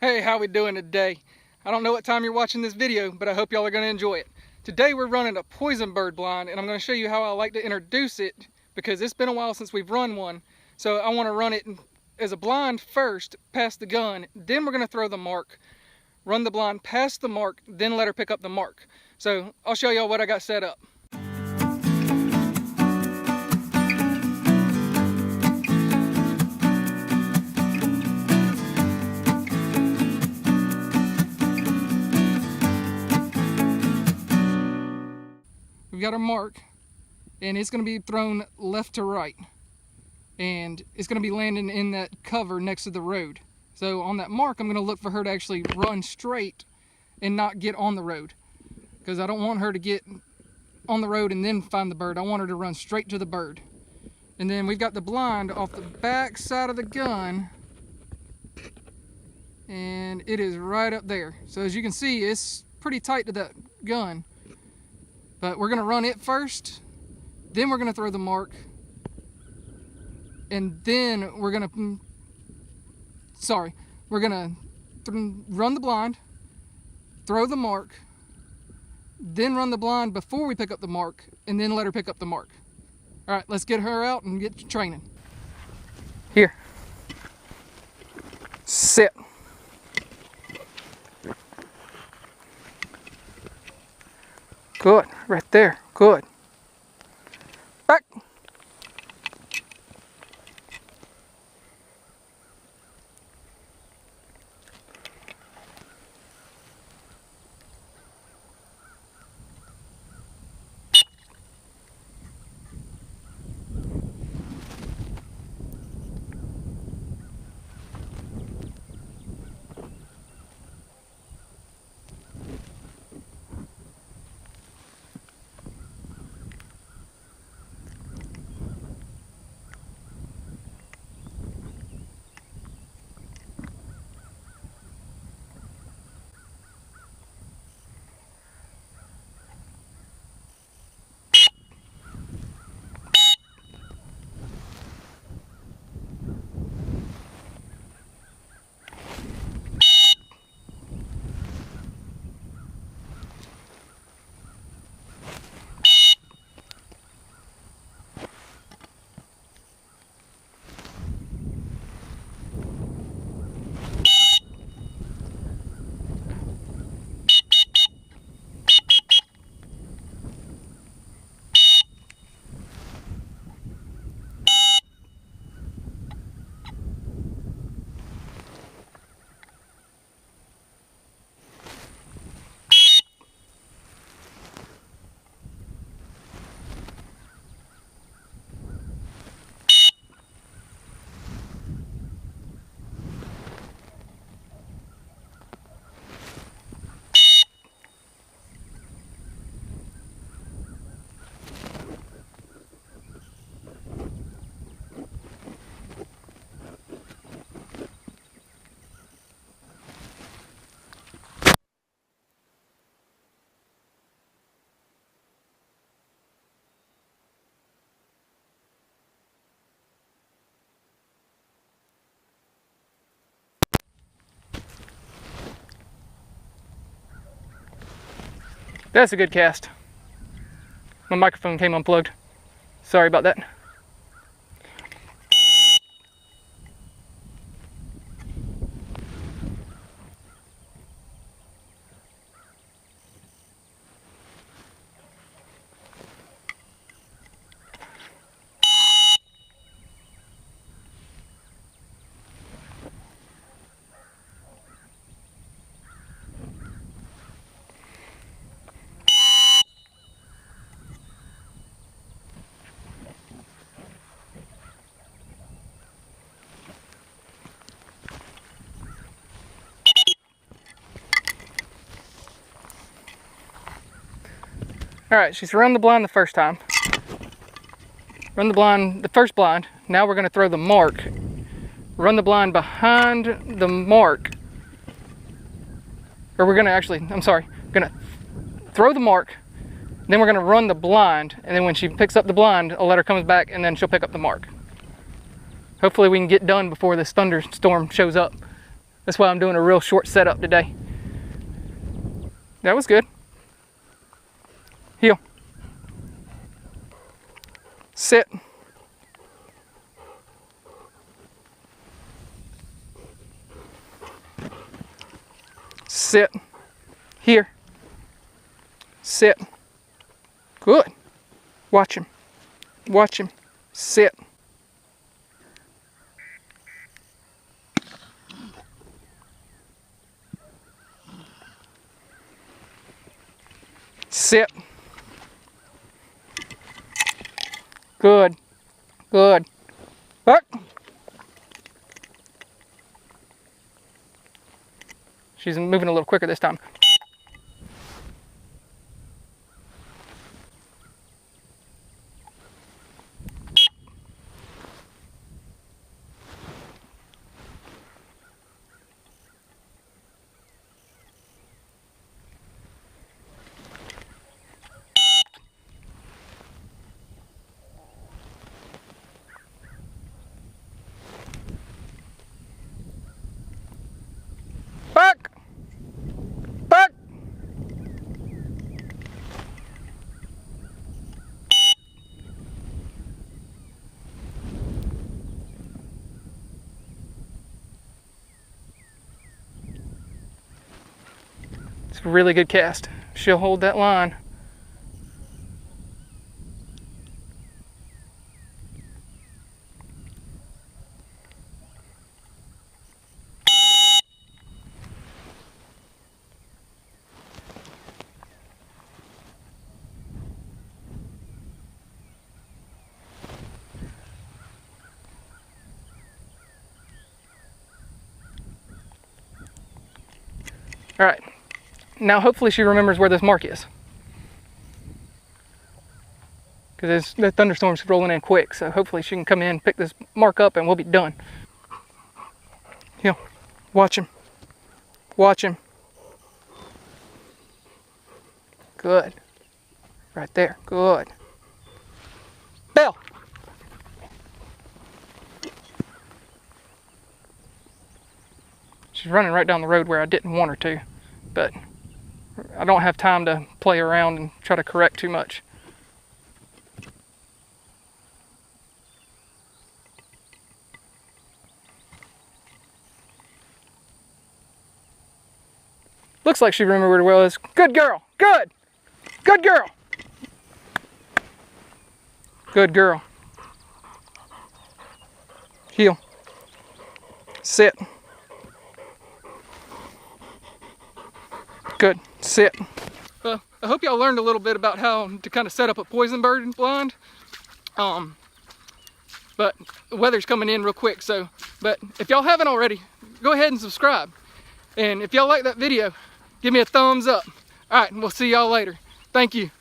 Hey, how we doing today? I don't know what time you're watching this video, but I hope y'all are going to enjoy it. Today we're running a poison bird blind, and I'm going to show you how I like to introduce it because it's been a while since we've run one. So I want to run it as a blind first, past the gun, then we're going to throw the mark, run the blind past the mark, then let her pick up the mark. So I'll show y'all what I got set up. We've got our mark, and it's going to be thrown left to right, and it's going to be landing in that cover next to the road. So on that mark, I'm going to look for her to actually run straight and not get on the road, because I don't want her to get on the road and then find the bird. I want her to run straight to the bird. And then we've got the blind off the back side of the gun, and it is right up there. So as you can see, it's pretty tight to that gun. But we're going to run it first, then we're going to throw the mark, and then we're going to, run the blind, throw the mark, then run the blind before we pick up the mark, and then let her pick up the mark. All right, let's get her out and get training. Here. Sit. Good, right there, good. Back. That's a good cast. My microphone came unplugged. Sorry about that. All right, she's run the blind the first time. Run the blind, the first blind. Now we're gonna throw the mark. Run the blind behind the mark. Or we're gonna throw the mark, then we're gonna run the blind, and then when she picks up the blind, a letter comes back, and then she'll pick up the mark. Hopefully we can get done before this thunderstorm shows up. That's why I'm doing a real short setup today. That was good. Heel. Sit. Sit. Here. Sit. Good. Watch him. Watch him. Sit. Sit. Good. Good. Back. She's moving a little quicker this time. Back. Back. It's a really good cast. She'll hold that line. All right, now hopefully she remembers where this mark is. Because the thunderstorm's rolling in quick, so hopefully she can come in, pick this mark up, and we'll be done. Heel. Watch him. Watch him. Good. Right there. Good. Bell. She's running right down the road where I didn't want her to, but I don't have time to play around and try to correct too much. Looks like she remembered where it was. Good girl. Good. Good girl. Good girl. Heel. Sit. Good. Sit. I hope y'all learned a little bit about how to kind of set up a poison bird blind. But the weather's coming in real quick, so, but if y'all haven't already, go ahead and subscribe. And if y'all like that video, give me a thumbs up. All right, and we'll see y'all later. Thank you.